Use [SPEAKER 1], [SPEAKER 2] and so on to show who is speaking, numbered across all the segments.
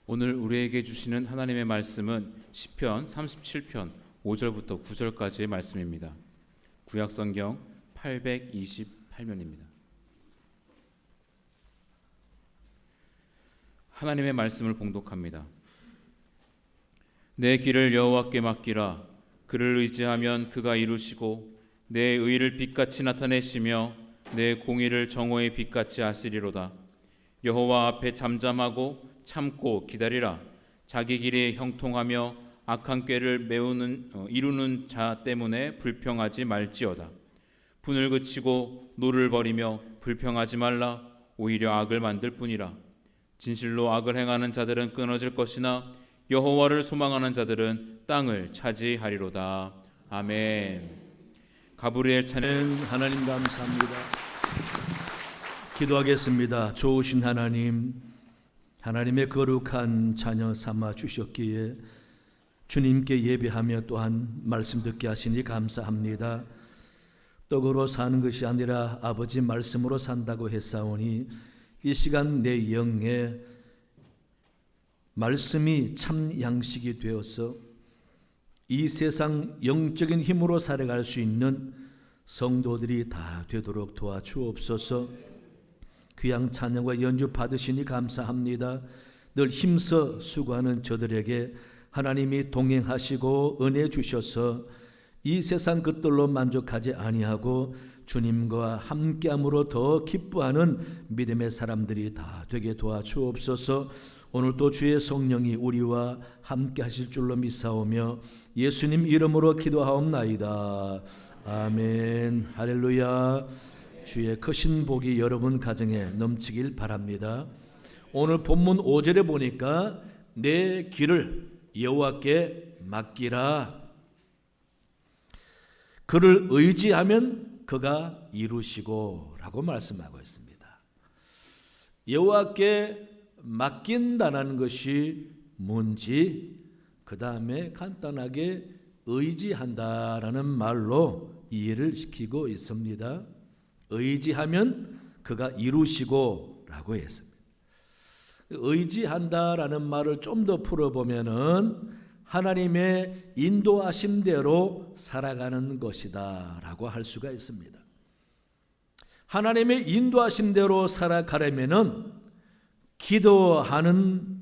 [SPEAKER 1] 오늘 우리에게 주시는 하나님의 말씀은 시편 37편 5절부터 9절까지의 말씀입니다. 구약성경 828면입니다. 하나님의 말씀을 봉독합니다. 내 길을 여호와께 맡기라. 그를 의지하면 그가 이루시고 내 의를 빛같이 나타내시며 내 공의를 정오의 빛같이 하시리로다. 여호와 앞에 잠잠하고 참고 기다리라. 자기 길에 형통하며 악한 꾀를 이루는 자 때문에 불평하지 말지어다. 분을 그치고 노를 버리며 불평하지 말라. 오히려 악을 만들 뿐이라. 진실로 악을 행하는 자들은 끊어질 것이나 여호와를 소망하는 자들은 땅을 차지하리로다. 아멘. 가브리엘 찬양.
[SPEAKER 2] 하나님 감사합니다. 기도하겠습니다. 좋으신 하나님, 하나님의 거룩한 자녀 삼아 주셨기에 주님께 예배하며 또한 말씀 듣게 하시니 감사합니다. 떡으로 사는 것이 아니라 아버지 말씀으로 산다고 했사오니 이 시간 내 영에 말씀이 참 양식이 되어서 이 세상 영적인 힘으로 살아갈 수 있는 성도들이 다 되도록 도와주옵소서. 귀한 찬양과 연주 받으시니 감사합니다. 늘 힘써 수고하는 저들에게 하나님이 동행하시고 은혜 주셔서 이 세상 것들로 만족하지 아니하고 주님과 함께함으로 더 기뻐하는 믿음의 사람들이 다 되게 도와주옵소서. 오늘도 주의 성령이 우리와 함께 하실 줄로 믿사오며 예수님 이름으로 기도하옵나이다. 아멘. 할렐루야. 주의 크신 복이 여러분 가정에 넘치길 바랍니다. 오늘 본문 5절에 보니까 내 길을 여호와께 맡기라. 그를 의지하면 그가 이루시고 라고 말씀하고 있습니다. 여호와께 맡긴다는 것이 뭔지 그 다음에 간단하게 의지한다라는 말로 이해를 시키고 있습니다. 의지하면 그가 이루시고 라고 했습니다. 의지한다라는 말을 좀 더 풀어보면은 하나님의 인도하심대로 살아가는 것이다 라고 할 수가 있습니다. 하나님의 인도하심대로 살아가려면은 기도하는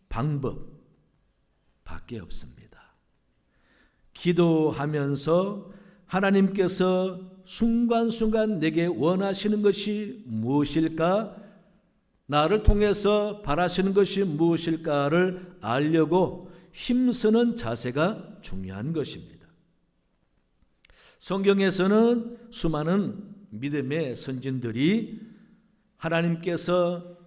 [SPEAKER 2] 방법 밖에 없습니다. 기도하면서 하나님께서 순간순간 내게 원하시는 것이 무엇일까? 나를 통해서 바라시는 것이 무엇일까를 알려고 힘쓰는 자세가 중요한 것입니다. 성경에서는 수많은 믿음의 선진들이 하나님께서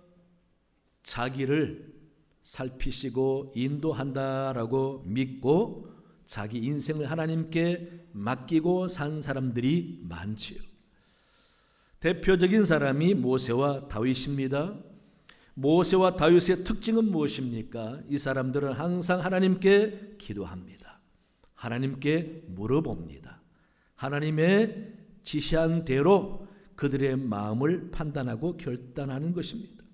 [SPEAKER 2] 자기를 살피시고 인도한다라고 믿고 자기 인생을 하나님께 맡기고 산 사람들이 많지요. 대표적인 사람이 모세와 다윗입니다. 모세와 다윗의 특징은 무엇입니까? 이 사람들은 항상 하나님께 기도합니다. 하나님께 물어봅니다. 하나님의 지시한 대로 그들의 마음을 판단하고 결단하는 것입니다.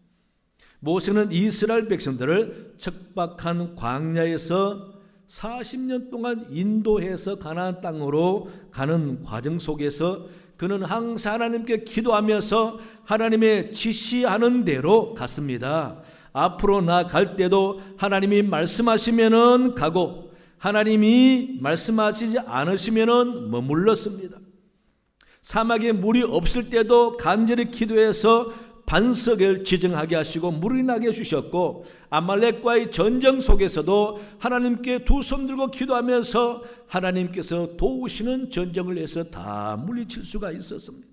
[SPEAKER 2] 모세는 이스라엘 백성들을 척박한 광야에서 40년 동안 인도해서 가나안 땅으로 가는 과정 속에서 그는 항상 하나님께 기도하면서 하나님의 지시하는 대로 갔습니다. 앞으로 나아갈 때도 하나님이 말씀하시면은 가고 하나님이 말씀하시지 않으시면은 머물렀습니다. 사막에 물이 없을 때도 간절히 기도해서 반석을 지정하게 하시고 물이 나게 해주셨고, 아말렉과의 전쟁 속에서도 하나님께 두 손 들고 기도하면서 하나님께서 도우시는 전쟁을 해서 다 물리칠 수가 있었습니다.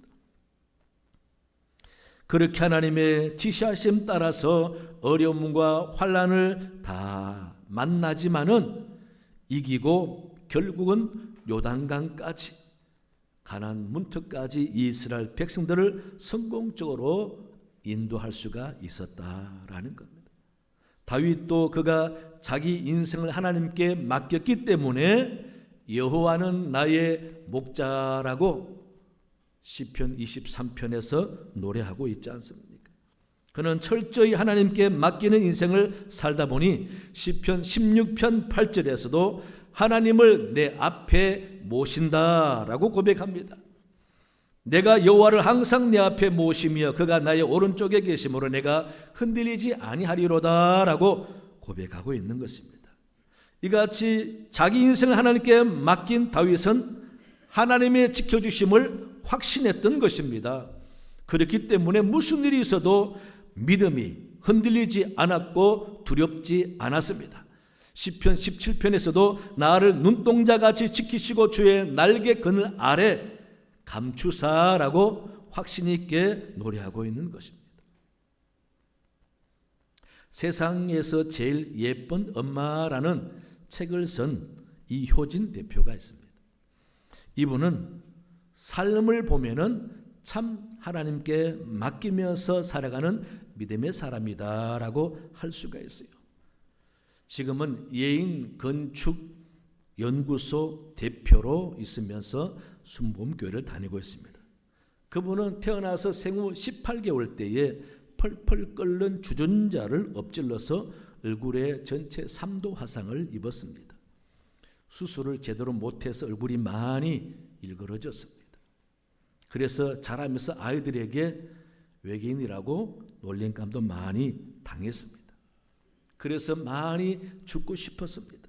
[SPEAKER 2] 그렇게 하나님의 지시하심 따라서 어려움과 환난을 다 만나지만은 이기고 결국은 요단강까지 가나안 문턱까지 이스라엘 백성들을 성공적으로 인도할 수가 있었다라는 겁니다. 다윗도 그가 자기 인생을 하나님께 맡겼기 때문에 여호와는 나의 목자라고 시편 23편에서 노래하고 있지 않습니까? 그는 철저히 하나님께 맡기는 인생을 살다 보니 시편 16편 8절에서도 하나님을 내 앞에 모신다라고 고백합니다. 내가 여호와를 항상 내 앞에 모시며 그가 나의 오른쪽에 계심으로 내가 흔들리지 아니하리로다라고 고백하고 있는 것입니다. 이같이 자기 인생을 하나님께 맡긴 다윗은 하나님의 지켜주심을 확신했던 것입니다. 그렇기 때문에 무슨 일이 있어도 믿음이 흔들리지 않았고 두렵지 않았습니다. 시편 17편에서도 나를 눈동자같이 지키시고 주의 날개 그늘 아래 감추사라고 확신 있게 노래하고 있는 것입니다. 세상에서 제일 예쁜 엄마라는 책을 쓴 이효진 대표가 있습니다. 이분은 삶을 보면은 참 하나님께 맡기면서 살아가는 믿음의 사람이다라고 할 수가 있어요. 지금은 예인 건축 연구소 대표로 있으면서 순복음교회를 다니고 있습니다. 그분은 태어나서 생후 18개월 때에 펄펄 끓는 주전자를 엎질러서 얼굴에 전체 3도 화상을 입었습니다. 수술을 제대로 못해서 얼굴이 많이 일그러졌습니다. 그래서 자라면서 아이들에게 외계인이라고 놀림감도 많이 당했습니다. 그래서 많이 죽고 싶었습니다.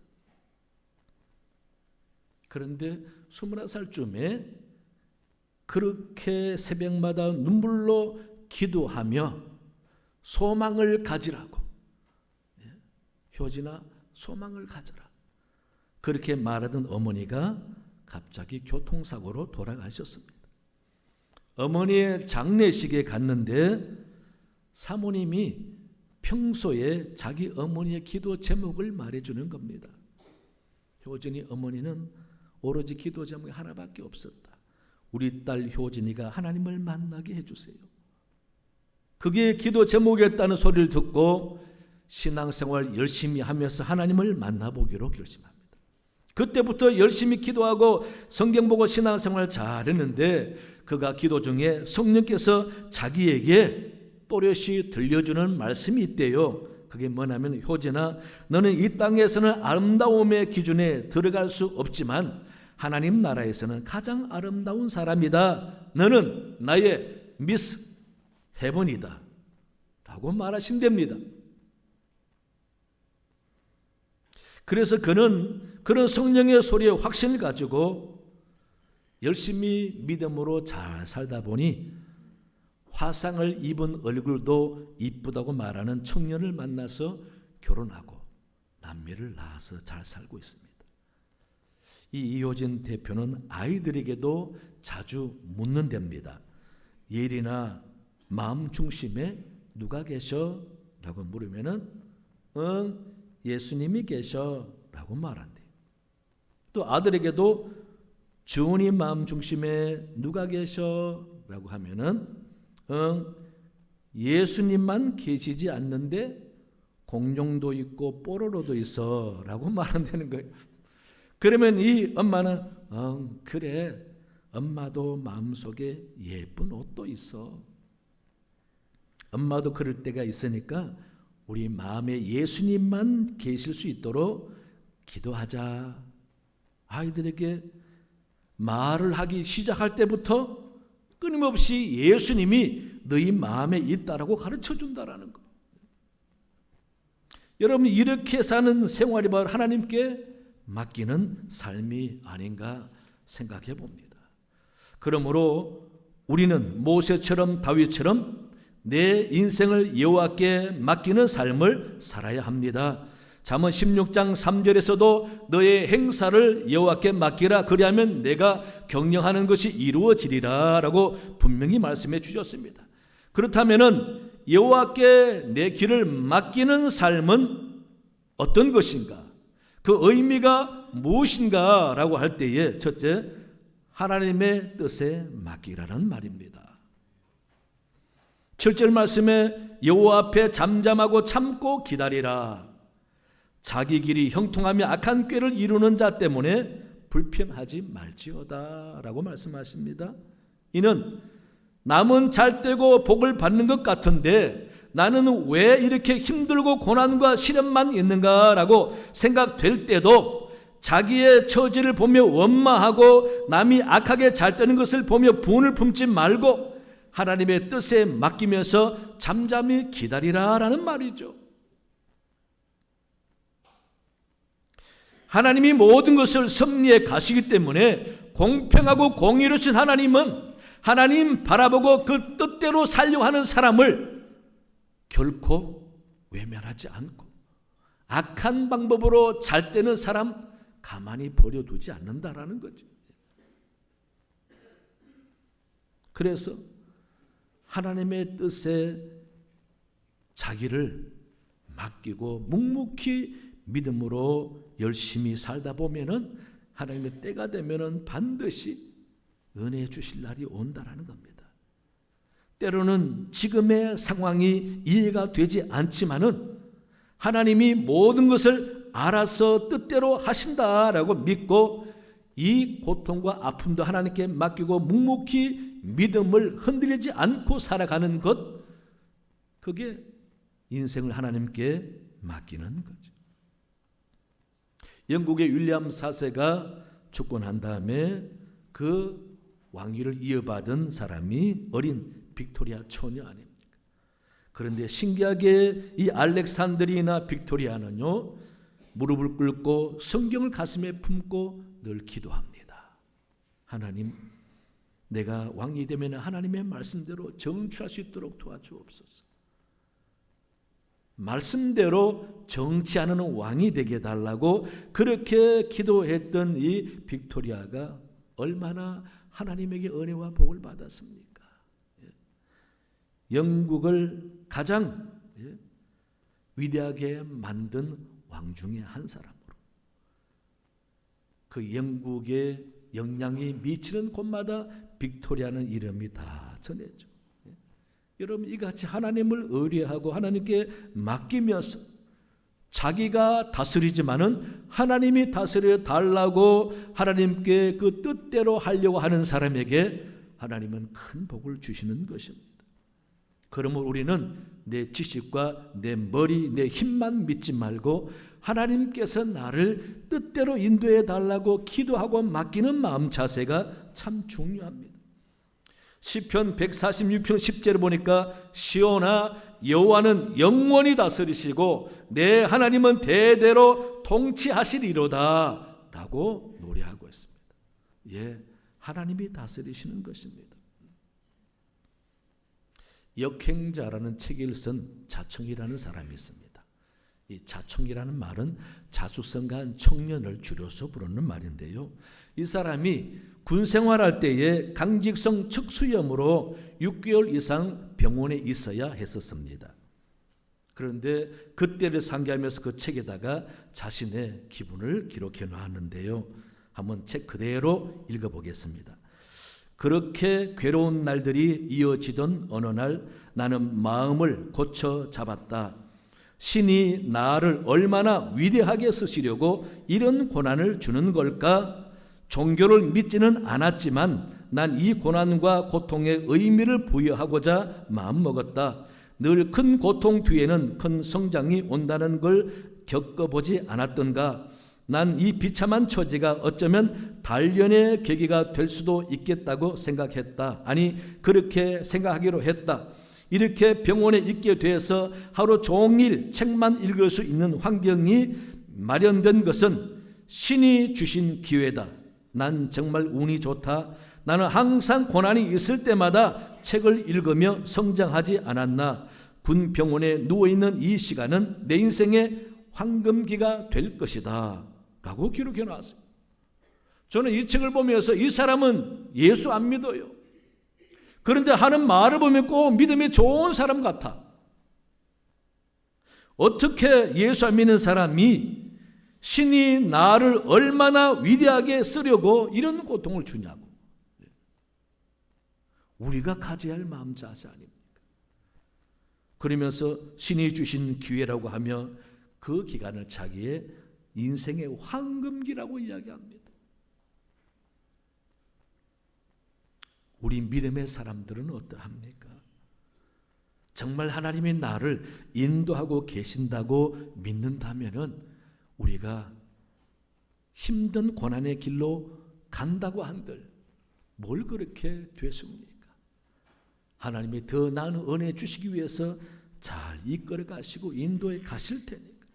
[SPEAKER 2] 그런데 21살쯤에 그렇게 새벽마다 눈물로 기도하며 소망을 가지라고, 효진아 소망을 가져라, 그렇게 말하던 어머니가 갑자기 교통사고로 돌아가셨습니다. 어머니의 장례식에 갔는데 사모님이 평소에 자기 어머니의 기도 제목을 말해주는 겁니다. 효진이 어머니는 오로지 기도 제목이 하나밖에 없었다. 우리 딸 효진이가 하나님을 만나게 해주세요. 그게 기도 제목이었다는 소리를 듣고 신앙생활 열심히 하면서 하나님을 만나보기로 결심합니다. 그때부터 열심히 기도하고 성경 보고 신앙생활 잘했는데 그가 기도 중에 성령께서 자기에게 또렷이 들려주는 말씀이 있대요. 그게 뭐냐면 효진아, 너는 이 땅에서는 아름다움의 기준에 들어갈 수 없지만 하나님 나라에서는 가장 아름다운 사람이다. 너는 나의 미스 헤븐이다 라고 말하신답니다. 그래서 그는 그런 성령의 소리에 확신을 가지고 열심히 믿음으로 잘 살다 보니 화상을 입은 얼굴도 이쁘다고 말하는 청년을 만나서 결혼하고 남매를 낳아서 잘 살고 있습니다. 이 이효진 대표는 아이들에게도 자주 묻는답니다. 예린아, 마음 중심에 누가 계셔? 라고 물으면은 예수님이 계셔 라고 말한대요. 또 아들에게도 주은이 마음 중심에 누가 계셔? 라고 하면은 예수님만 계시지 않는데 공룡도 있고 뽀로로도 있어 라고 말한다는 거예요. 그러면 이 엄마는 그래, 엄마도 마음속에 예쁜 옷도 있어. 엄마도 그럴 때가 있으니까 우리 마음에 예수님만 계실 수 있도록 기도하자. 아이들에게 말을 하기 시작할 때부터 끊임없이 예수님이 너희 마음에 있다라고 가르쳐 준다라는 거. 여러분, 이렇게 사는 생활이 바로 하나님께 맡기는 삶이 아닌가 생각해 봅니다. 그러므로 우리는 모세처럼 다윗처럼 내 인생을 여호와께 맡기는 삶을 살아야 합니다. 잠언 16장 3절에서도 너의 행사를 여호와께 맡기라, 그리하면 내가 경영하는 것이 이루어지리라 라고 분명히 말씀해 주셨습니다. 그렇다면 여호와께 내 길을 맡기는 삶은 어떤 것인가? 그 의미가 무엇인가 라고 할 때에 첫째, 하나님의 뜻에 맡기라는 말입니다. 7절 말씀에 여호와 앞에 잠잠하고 참고 기다리라. 자기 길이 형통하며 악한 꾀를 이루는 자 때문에 불평하지 말지어다 라고 말씀하십니다. 이는 남은 잘 되고 복을 받는 것 같은데 나는 왜 이렇게 힘들고 고난과 시련만 있는가라고 생각될 때도 자기의 처지를 보며 원망하고 남이 악하게 잘 되는 것을 보며 분을 품지 말고 하나님의 뜻에 맡기면서 잠잠히 기다리라라는 말이죠. 하나님이 모든 것을 섭리해 가시기 때문에 공평하고 공의로우신 하나님은 하나님 바라보고 그 뜻대로 살려고 하는 사람을 결코 외면하지 않고 악한 방법으로 잘 되는 사람 가만히 버려두지 않는다라는 거죠. 그래서 하나님의 뜻에 자기를 맡기고 묵묵히 믿음으로 열심히 살다 보면은 하나님의 때가 되면은 반드시 은혜 주실 날이 온다라는 겁니다. 때로는 지금의 상황이 이해가 되지 않지만은 하나님이 모든 것을 알아서 뜻대로 하신다라고 믿고 이 고통과 아픔도 하나님께 맡기고 묵묵히 믿음을 흔들리지 않고 살아가는 것, 그게 인생을 하나님께 맡기는 거죠. 영국의 윌리엄 4세가 죽고 다음에 그 왕위를 이어받은 사람이 어린 빅토리아 처녀 아닙니까? 그런데 신기하게 이 알렉산드리나 빅토리아는요, 무릎을 꿇고 성경을 가슴에 품고 늘 기도합니다. 하나님, 내가 왕이 되면 하나님의 말씀대로 정취할 수 있도록 도와주옵소서. 말씀대로 정치하는 왕이 되게 해달라고 그렇게 기도했던 이 빅토리아가 얼마나 하나님에게 은혜와 복을 받았습니까? 영국을 가장 위대하게 만든 왕 중에 한 사람으로 그 영국의 영향이 미치는 곳마다 빅토리아는 이름이 다 전해져. 여러분, 이같이 하나님을 의뢰하고 하나님께 맡기면서 자기가 다스리지만은 하나님이 다스려 달라고 하나님께 그 뜻대로 하려고 하는 사람에게 하나님은 큰 복을 주시는 것입니다. 그러므로 우리는 내 지식과 내 머리, 내 힘만 믿지 말고 하나님께서 나를 뜻대로 인도해 달라고 기도하고 맡기는 마음 자세가 참 중요합니다. 시편 146편 10절을 보니까 시온아, 여호와는 영원히 다스리시고 내 하나님은 대대로 통치하시리로다 라고 노래하고 있습니다. 예, 하나님이 다스리시는 것입니다. 역행자라는 책을 쓴 자청이라는 사람이 있습니다. 이 자청이라는 말은 자수성가한 청년을 줄여서 부르는 말인데요, 이 사람이 군 생활할 때에 강직성 척수염으로 6개월 이상 병원에 있어야 했었습니다. 그런데 그때를 상기하면서 그 책에다가 자신의 기분을 기록해 놓았는데요, 한번 책 그대로 읽어보겠습니다. 그렇게 괴로운 날들이 이어지던 어느 날 나는 마음을 고쳐 잡았다. 신이 나를 얼마나 위대하게 쓰시려고 이런 고난을 주는 걸까? 종교를 믿지는 않았지만 난 이 고난과 고통에 의미를 부여하고자 마음먹었다. 늘 큰 고통 뒤에는 큰 성장이 온다는 걸 겪어보지 않았던가? 난 이 비참한 처지가 어쩌면 단련의 계기가 될 수도 있겠다고 생각했다. 아니, 그렇게 생각하기로 했다. 이렇게 병원에 있게 돼서 하루 종일 책만 읽을 수 있는 환경이 마련된 것은 신이 주신 기회다. 난 정말 운이 좋다. 나는 항상 고난이 있을 때마다 책을 읽으며 성장하지 않았나. 군 병원에 누워있는 이 시간은 내 인생의 황금기가 될 것이다 라고 기록해 놨습니다. 저는 이 책을 보면서 이 사람은 예수 안 믿어요. 그런데 하는 말을 보면 꼭 믿음이 좋은 사람 같아. 어떻게 예수 안 믿는 사람이 신이 나를 얼마나 위대하게 쓰려고 이런 고통을 주냐고. 우리가 가져야 할 마음 자세 아닙니까? 그러면서 신이 주신 기회라고 하며 그 기간을 자기의 인생의 황금기라고 이야기합니다. 우리 믿음의 사람들은 어떠합니까? 정말 하나님이 나를 인도하고 계신다고 믿는다면은 우리가 힘든 고난의 길로 간다고 한들 뭘 그렇게 되십니까? 하나님이 더 나은 은혜 주시기 위해서 잘 이끌어 가시고 인도해 가실 테니까.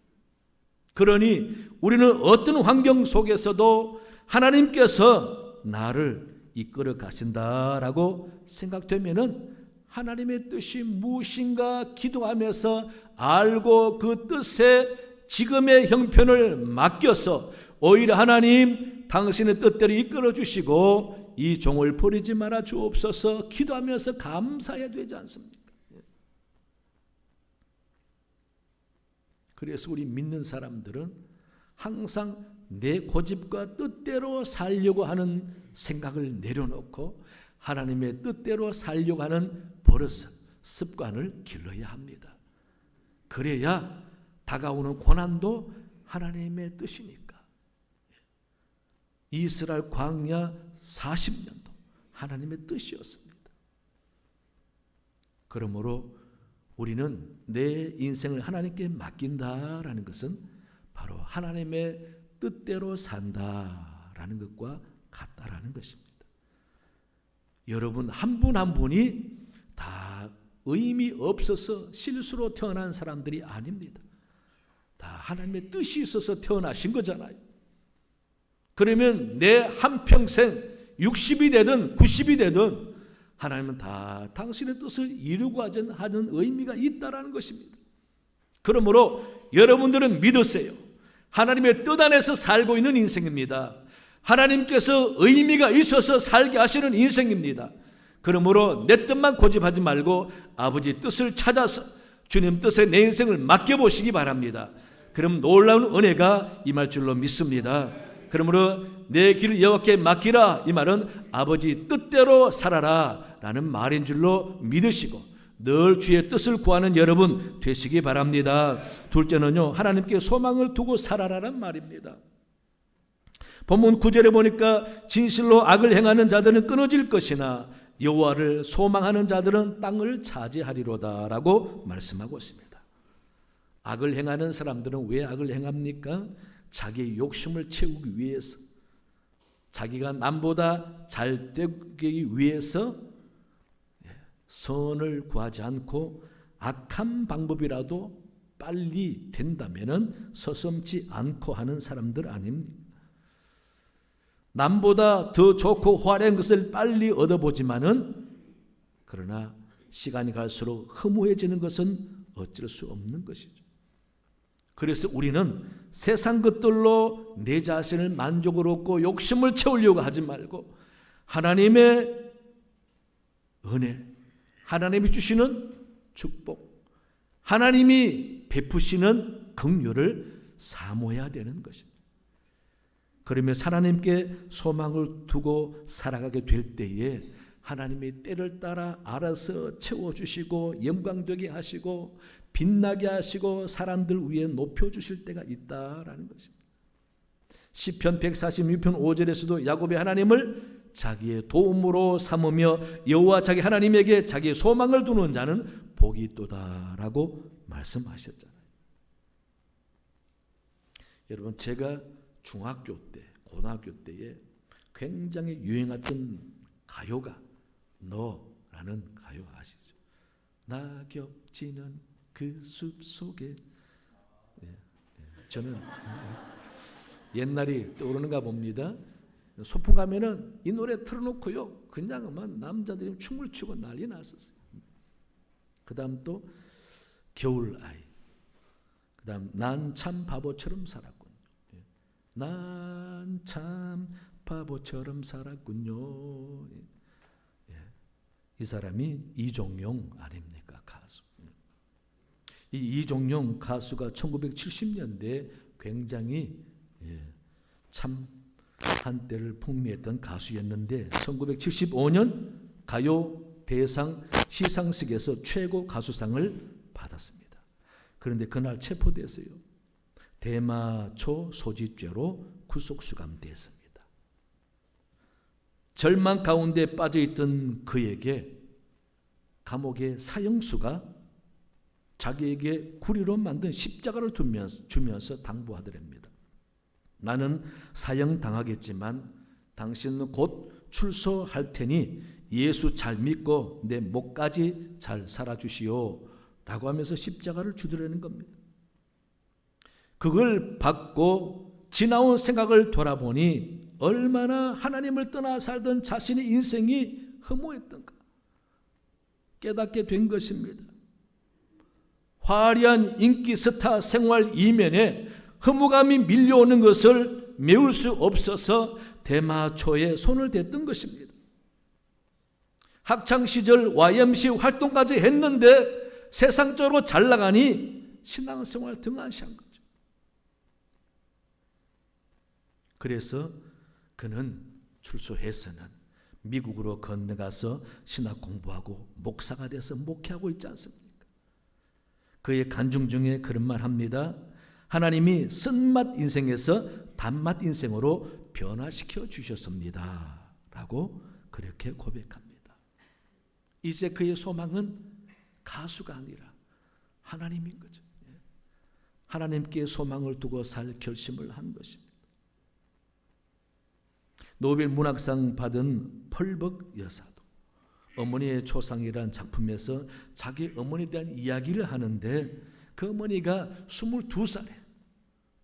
[SPEAKER 2] 그러니 우리는 어떤 환경 속에서도 하나님께서 나를 이끌어 가신다라고 생각되면은 하나님의 뜻이 무엇인가 기도하면서 알고 그 뜻에 지금의 형편을 맡겨서 오히려 하나님 당신의 뜻대로 이끌어 주시고 이 종을 버리지 말아 주옵소서 기도하면서 감사해야 되지 않습니까? 그래서 우리 믿는 사람들은 항상 내 고집과 뜻대로 살려고 하는 생각을 내려놓고 하나님의 뜻대로 살려고 하는 버릇, 습관을 길러야 합니다. 그래야 다가오는 고난도 하나님의 뜻이니까. 이스라엘 광야 40년도 하나님의 뜻이었습니다. 그러므로 우리는 내 인생을 하나님께 맡긴다라는 것은 바로 하나님의 뜻대로 산다라는 것과 같다라는 것입니다. 여러분 한 분 한 분이 다 의미 없어서 실수로 태어난 사람들이 아닙니다. 다 하나님의 뜻이 있어서 태어나신 거잖아요. 그러면 내 한평생 60이 되든 90이 되든 하나님은 다 당신의 뜻을 이루고 하는 의미가 있다라는 것입니다. 그러므로 여러분들은 믿으세요. 하나님의 뜻 안에서 살고 있는 인생입니다. 하나님께서 의미가 있어서 살게 하시는 인생입니다. 그러므로 내 뜻만 고집하지 말고 아버지 뜻을 찾아서 주님 뜻에 내 인생을 맡겨보시기 바랍니다. 그럼 놀라운 은혜가 임할 줄로 믿습니다. 그러므로 내 길을 여호와께 맡기라, 이 말은 아버지 뜻대로 살아라 라는 말인 줄로 믿으시고 늘 주의 뜻을 구하는 여러분 되시기 바랍니다. 둘째는요, 하나님께 소망을 두고 살아라는 말입니다. 본문 9절에 보니까 진실로 악을 행하는 자들은 끊어질 것이나 여호와를 소망하는 자들은 땅을 차지하리로다 라고 말씀하고 있습니다. 악을 행하는 사람들은 왜 악을 행합니까? 자기의 욕심을 채우기 위해서, 자기가 남보다 잘 되기 위해서 선을 구하지 않고 악한 방법이라도 빨리 된다면 서슴지 않고 하는 사람들 아닙니까? 남보다 더 좋고 화려한 것을 빨리 얻어보지만은 그러나 시간이 갈수록 허무해지는 것은 어쩔 수 없는 것이죠. 그래서 우리는 세상 것들로 내 자신을 만족을 얻고 욕심을 채우려고 하지 말고 하나님의 은혜, 하나님이 주시는 축복, 하나님이 베푸시는 긍휼을 사모해야 되는 것입니다. 그러면 하나님께 소망을 두고 살아가게 될 때에 하나님이 때를 따라 알아서 채워주시고 영광되게 하시고 빛나게 하시고 사람들 위에 높여주실 때가 있다라는 것입니다. 시편 146편 5절에서도 야곱의 하나님을 자기의 도움으로 삼으며 여호와 자기 하나님에게 자기의 소망을 두는 자는 복이 있도다라고 말씀하셨잖아요. 여러분, 제가 중학교 때, 고등학교 때에 굉장히 유행했던 가요가 너라는 가요 아시죠? 낙엽 지는 그 숲속에. 저는 옛날이 떠오르는가 봅니다. 소풍 가면은 이 노래 틀어놓고요, 그냥 남자들이 춤을 추고 난리 났었어요. 그 다음 또 겨울 아이, 그 다음 난 참 바보처럼 살았군요. 난 참 바보처럼 살았군요. 이 사람이 이종용 아닙니까? 가수. 이 이종용 가수가 1970년대에 굉장히 참 한때를 풍미했던 가수였는데 1975년 가요 대상 시상식에서 최고 가수상을 받았습니다. 그런데 그날 체포됐어요. 대마초 소지죄로 구속 수감됐습니다. 절망 가운데 빠져있던 그에게 감옥의 사형수가 자기에게 구리로 만든 십자가를 주면서 당부하더랍니다. 나는 사형당하겠지만 당신은 곧 출소할 테니 예수 잘 믿고 내 목까지 잘 살아주시오 라고 하면서 십자가를 주더라는 겁니다. 그걸 받고 지나온 생각을 돌아보니 얼마나 하나님을 떠나 살던 자신의 인생이 허무했던가 깨닫게 된 것입니다. 화려한 인기 스타 생활 이면에 허무감이 밀려오는 것을 메울 수 없어서 대마초에 손을 댔던 것입니다. 학창시절 YMC 활동까지 했는데 세상적으로 잘 나가니 신앙생활 등한시한 거죠. 그래서 그는 출소해서는 미국으로 건너가서 신학 공부하고 목사가 돼서 목회하고 있지 않습니까? 그의 간증 중에 그런 말 합니다. 하나님이 쓴맛 인생에서 단맛 인생으로 변화시켜 주셨습니다 라고 그렇게 고백합니다. 이제 그의 소망은 가수가 아니라 하나님인 거죠. 하나님께 소망을 두고 살 결심을 한 것입니다. 노벨 문학상 받은 펄벅 여사도 어머니의 초상이라는 작품에서 자기 어머니에 대한 이야기를 하는데 그 어머니가 22살에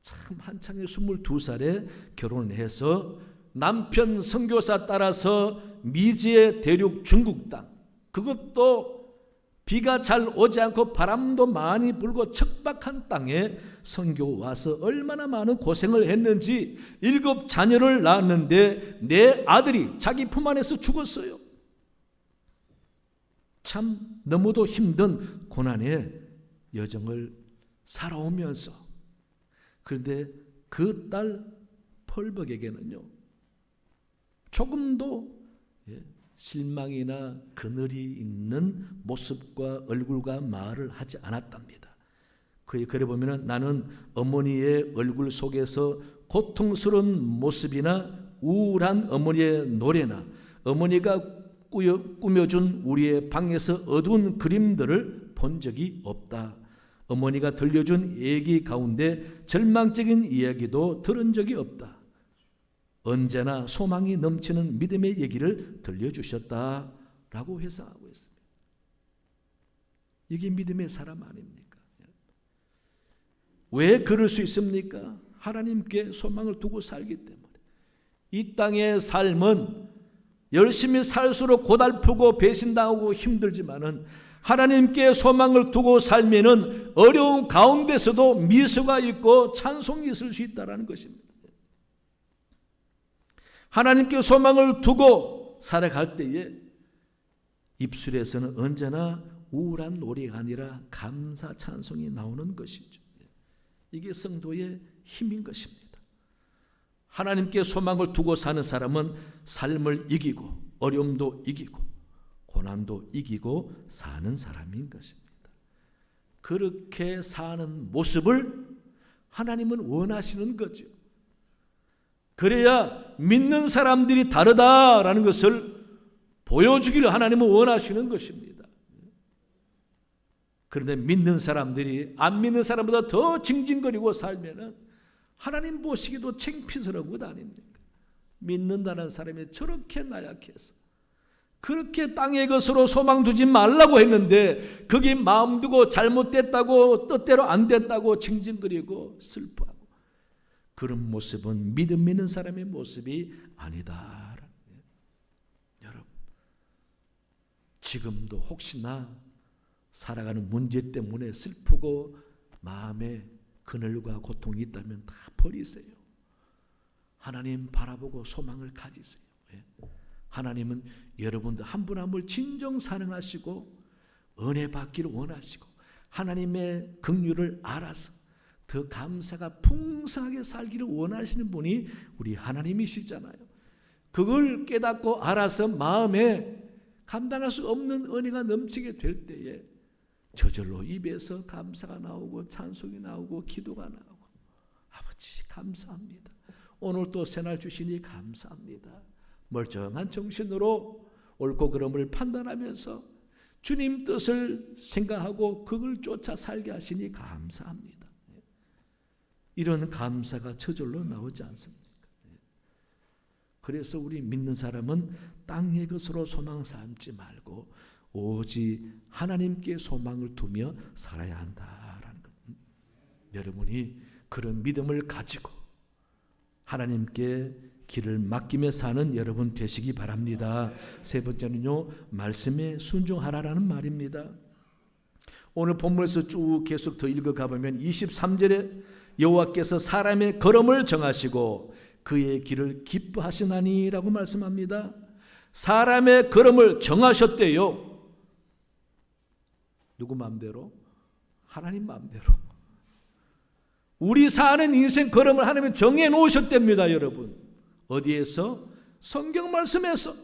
[SPEAKER 2] 참 한창의 22살에 결혼을 해서 남편 선교사 따라서 미지의 대륙 중국 땅, 그것도 비가 잘 오지 않고 바람도 많이 불고 척박한 땅에 선교 와서 얼마나 많은 고생을 했는지 7 자녀를 낳았는데 4 아들이 자기 품 안에서 죽었어요. 참 너무도 힘든 고난의 여정을 살아오면서 그런데 그 딸 펄벅에게는요 조금도 실망이나 그늘이 있는 모습과 얼굴과 말을 하지 않았답니다. 그에 그래 보면 나는 어머니의 얼굴 속에서 고통스러운 모습이나 우울한 어머니의 노래나 어머니가 꾸며준 우리의 방에서 어두운 그림들을 본 적이 없다. 어머니가 들려준 얘기 가운데 절망적인 이야기도 들은 적이 없다. 언제나 소망이 넘치는 믿음의 얘기를 들려주셨다라고 회상하고 있습니다. 이게 믿음의 사람 아닙니까? 왜 그럴 수 있습니까? 하나님께 소망을 두고 살기 때문에. 이 땅의 삶은 열심히 살수록 고달프고 배신당하고 힘들지만은 하나님께 소망을 두고 살면은 어려운 가운데서도 미소가 있고 찬송이 있을 수 있다라는 것입니다. 하나님께 소망을 두고 살아갈 때에 입술에서는 언제나 우울한 노래가 아니라 감사 찬송이 나오는 것이죠. 이게 성도의 힘인 것입니다. 하나님께 소망을 두고 사는 사람은 삶을 이기고 어려움도 이기고 고난도 이기고 사는 사람인 것입니다. 그렇게 사는 모습을 하나님은 원하시는 거죠. 그래야 믿는 사람들이 다르다라는 것을 보여주기를 하나님은 원하시는 것입니다. 그런데 믿는 사람들이 안 믿는 사람보다 더 징징거리고 살면은 하나님 보시기도 창피스러운 것 아닙니까? 믿는다는 사람이 저렇게 나약해서 그렇게 땅의 것으로 소망 두지 말라고 했는데 거기 마음 두고 잘못됐다고 뜻대로 안 됐다고 징징거리고 슬퍼하고 그런 모습은 믿음 있는 사람의 모습이 아니다. 여러분 지금도 혹시나 살아가는 문제 때문에 슬프고 마음에 그늘과 고통이 있다면 다 버리세요. 하나님 바라보고 소망을 가지세요. 하나님은 여러분들 한 분 한 분 진정 사랑하시고 은혜 받기를 원하시고 하나님의 긍휼을 알아서 더 감사가 풍성하게 살기를 원하시는 분이 우리 하나님이시잖아요. 그걸 깨닫고 알아서 마음에 감당할 수 없는 은혜가 넘치게 될 때에 저절로 입에서 감사가 나오고 찬송이 나오고 기도가 나오고 아버지 감사합니다. 오늘 또 새날 주시니 감사합니다. 멀쩡한 정신으로 옳고 그름을 판단하면서 주님 뜻을 생각하고 그걸 쫓아 살게 하시니 감사합니다. 이런 감사가 저절로 나오지 않습니까? 그래서 우리 믿는 사람은 땅의 것으로 소망 삼지 말고 오직 하나님께 소망을 두며 살아야 한다라는 것. 여러분이 그런 믿음을 가지고 하나님께 길을 맡기며 사는 여러분 되시기 바랍니다. 세 번째는요, 말씀에 순종하라라는 말입니다. 오늘 본문에서 쭉 계속 더 읽어가 보면 23절에 여호와께서 사람의 걸음을 정하시고 그의 길을 기뻐하시나니라고 말씀합니다. 사람의 걸음을 정하셨대요. 누구 마음대로? 하나님 마음대로. 우리 사는 인생 걸음을 하나님이 정해 놓으셨답니다, 여러분. 어디에서? 성경 말씀에서.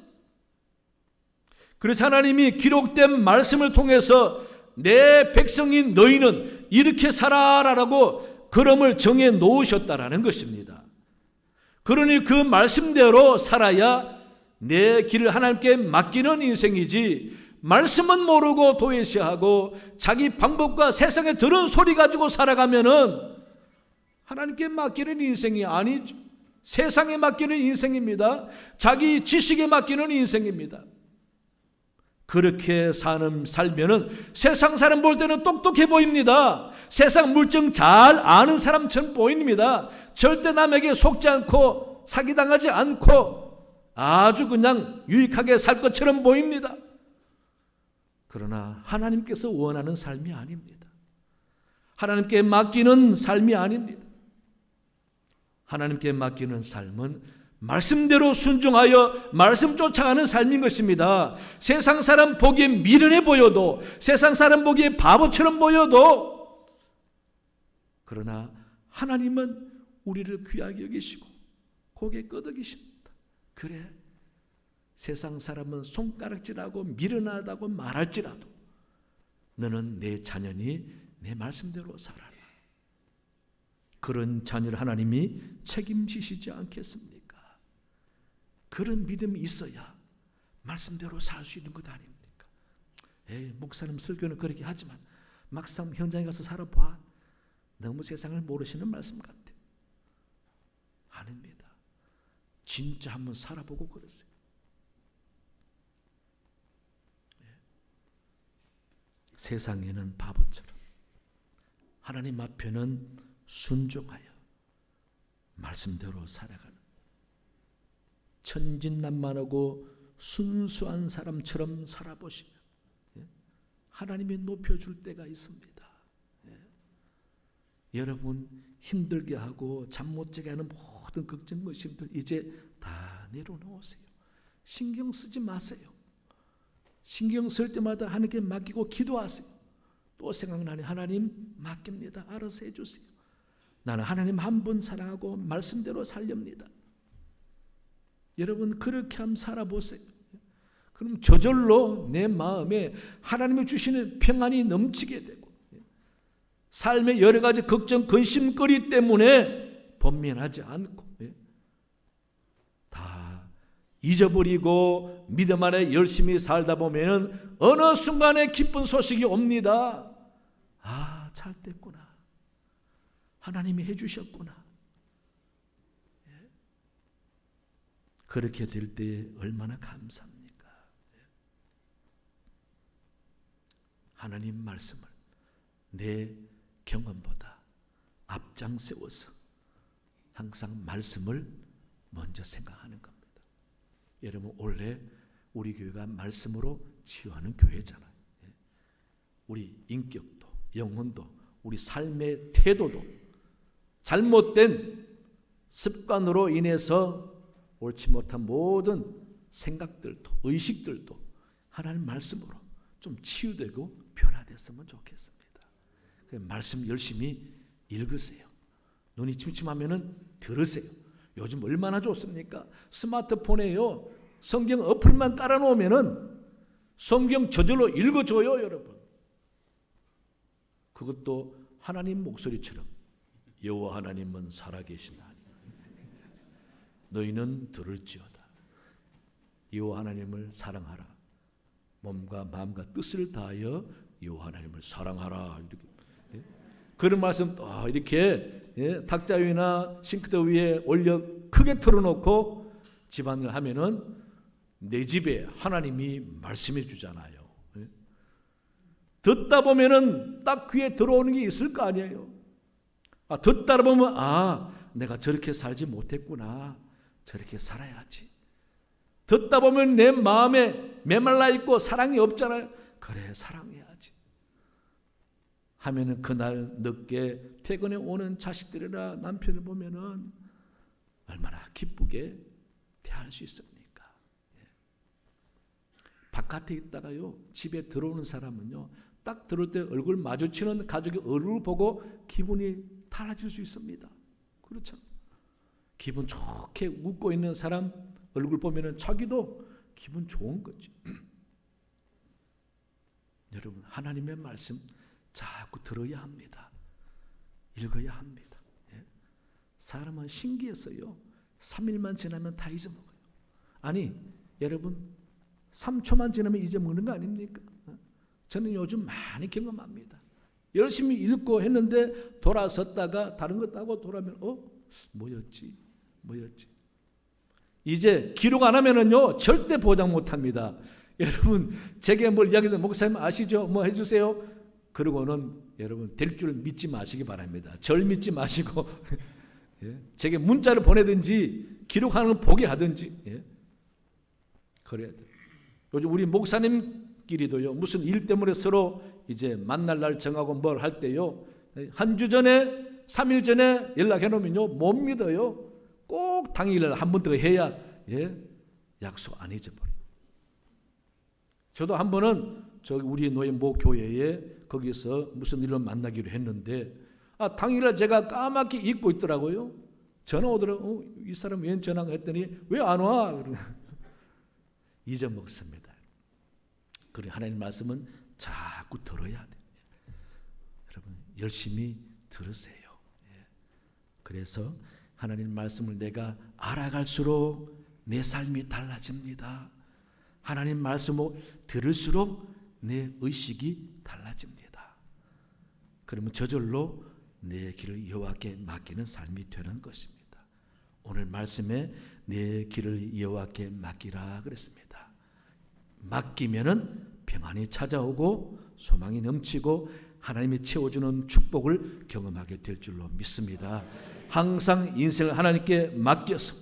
[SPEAKER 2] 그래서 하나님이 기록된 말씀을 통해서 내 백성인 너희는 이렇게 살아라라고 걸음을 정해 놓으셨다라는 것입니다. 그러니 그 말씀대로 살아야 내 길을 하나님께 맡기는 인생이지, 말씀은 모르고 도외시하고 자기 방법과 세상에 들은 소리 가지고 살아가면은 하나님께 맡기는 인생이 아니죠. 세상에 맡기는 인생입니다. 자기 지식에 맡기는 인생입니다. 그렇게 살면은 세상 사람 볼 때는 똑똑해 보입니다. 세상 물정 잘 아는 사람처럼 보입니다. 절대 남에게 속지 않고 사기당하지 않고 아주 그냥 유익하게 살 것처럼 보입니다. 그러나 하나님께서 원하는 삶이 아닙니다. 하나님께 맡기는 삶이 아닙니다. 하나님께 맡기는 삶은 말씀대로 순종하여 말씀 쫓아가는 삶인 것입니다. 세상 사람 보기에 미련해 보여도, 세상 사람 보기에 바보처럼 보여도, 그러나 하나님은 우리를 귀하게 여기시고 고개 끄덕이십니다. 그래, 세상 사람은 손가락질하고 미련하다고 말할지라도 너는 내 자녀니 내 말씀대로 살아라. 그런 자녀를 하나님이 책임지시지 않겠습니까? 그런 믿음이 있어야 말씀대로 살 수 있는 것 아닙니까? 목사님 설교는 그렇게 하지만 막상 현장에 가서 살아봐. 너무 세상을 모르시는 말씀 같아. 아닙니다. 진짜 한번 살아보고 그러세요. 세상에는 바보처럼, 하나님 앞에는 순종하여 말씀대로 살아가는 천진난만하고 순수한 사람처럼 살아보시면 하나님이 높여줄 때가 있습니다. 여러분 힘들게 하고 잠 못 자게 하는 모든 걱정 의심들 이제 다 내려놓으세요. 신경 쓰지 마세요. 신경 쓸 때마다 하나님께 맡기고 기도하세요. 또 생각나니 하나님 맡깁니다. 알아서 해주세요. 나는 하나님 한 분 사랑하고 말씀대로 살렵니다. 여러분 그렇게 한번 살아보세요. 그럼 저절로 내 마음에 하나님이 주시는 평안이 넘치게 되고, 삶의 여러 가지 걱정, 근심거리 때문에 번민하지 않고 다 잊어버리고 믿음 안에 열심히 살다 보면 어느 순간에 기쁜 소식이 옵니다. 아, 잘 됐구나. 하나님이 해주셨구나. 그렇게 될 때 얼마나 감사합니까? 하나님 말씀을 내 경험보다 앞장 세워서 항상 말씀을 먼저 생각하는 겁니다. 여러분 원래 우리 교회가 말씀으로 치유하는 교회잖아요. 우리 인격도 영혼도 우리 삶의 태도도 잘못된 습관으로 인해서 옳지 못한 모든 생각들도 의식들도 하나님 말씀으로 좀 치유되고 변화됐으면 좋겠습니다. 말씀 열심히 읽으세요. 눈이 침침하면 들으세요. 요즘 얼마나 좋습니까? 스마트폰에요 성경 어플만 깔아놓으면 성경 저절로 읽어줘요. 여러분 그것도 하나님 목소리처럼 여호와 하나님은 살아계시나니 너희는 들을지어다. 여호와 하나님을 사랑하라. 몸과 마음과 뜻을 다하여 여호와 하나님을 사랑하라. 이렇게 그런 말씀 또 이렇게 탁자 위나 싱크대 위에 올려 크게 틀어놓고 집안일 하면은 내 집에 하나님이 말씀해 주잖아요. 듣다 보면은 딱 귀에 들어오는 게 있을 거 아니에요. 듣다 보면 내가 저렇게 살지 못했구나. 저렇게 살아야지. 듣다 보면 내 마음에 메말라 있고 사랑이 없잖아요. 그래, 사랑해야지. 하면은 그날 늦게 퇴근해 오는 자식들이나 남편을 보면은 얼마나 기쁘게 대할 수 있습니까? 바깥에 있다가요, 집에 들어오는 사람은요, 딱 들어올 때 얼굴 마주치는 가족의 얼굴을 보고 기분이 달라질 수 있습니다. 그렇죠? 기분 좋게 웃고 있는 사람 얼굴 보면은 자기도 기분 좋은 거지. 여러분, 하나님의 말씀 자꾸 들어야 합니다. 읽어야 합니다. 사람은 신기해서요, 3일만 지나면 다 잊어먹어요. 아니, 여러분 3초만 지나면 잊어먹는 거 아닙니까? 저는 요즘 많이 경험합니다. 열심히 읽고 했는데 돌아섰다가 다른 것 하고 돌아오면 뭐였지? 이제 기록 안 하면은요 절대 보장 못 합니다. 여러분 제게 뭘 이야기하면 목사님 아시죠? 뭐 해주세요. 그러고는 여러분 될 줄 믿지 마시기 바랍니다. 절 믿지 마시고 제게 문자를 보내든지 기록하는 걸 보게 하든지 그래야 돼요. 요즘 우리 목사님끼리도요 무슨 일 때문에 서로 이제 만날 날 정하고 뭘 할 때요 한 주 전에 3일 전에 연락해 놓으면요 못 믿어요. 꼭 당일날 한 번 더 해야 약속 안 잊어버려요. 저도 한 번은 저기 우리 노예 모 교회에 거기서 무슨 일로 만나기로 했는데 당일날 제가 까맣게 잊고 있더라고요. 전화 오더라고요. 이 사람 왜 전화가 했더니 왜 안 와? 잊어먹습니다. 그래 하나님 말씀은 자꾸 들어야 돼요. 여러분 열심히 들으세요. 그래서 하나님 말씀을 내가 알아갈수록 내 삶이 달라집니다. 하나님 말씀을 들을수록 내 의식이 달라집니다. 그러면 저절로 내 길을 여호와께 맡기는 삶이 되는 것입니다. 오늘 말씀에 내 길을 여호와께 맡기라 그랬습니다. 맡기면은 평안이 찾아오고 소망이 넘치고 하나님이 채워주는 축복을 경험하게 될 줄로 믿습니다. 항상 인생을 하나님께 맡겨서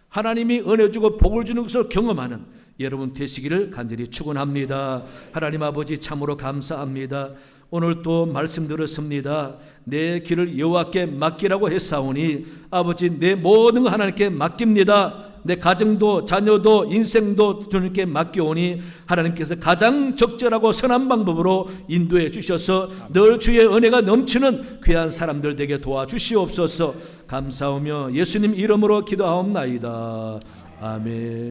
[SPEAKER 2] 하나님이 은혜 주고 복을 주는 것을 경험하는 여러분 되시기를 간절히 축원합니다. 하나님 아버지 참으로 감사합니다. 오늘 또 말씀 들었습니다. 내 길을 여호와께 맡기라고 했사오니 아버지 내 모든 거 하나님께 맡깁니다. 내 가정도 자녀도 인생도 주님께 맡겨오니 하나님께서 가장 적절하고 선한 방법으로 인도해 주셔서 늘 주의 은혜가 넘치는 귀한 사람들 되게 도와주시옵소서. 감사하며 예수님 이름으로 기도하옵나이다. 아멘.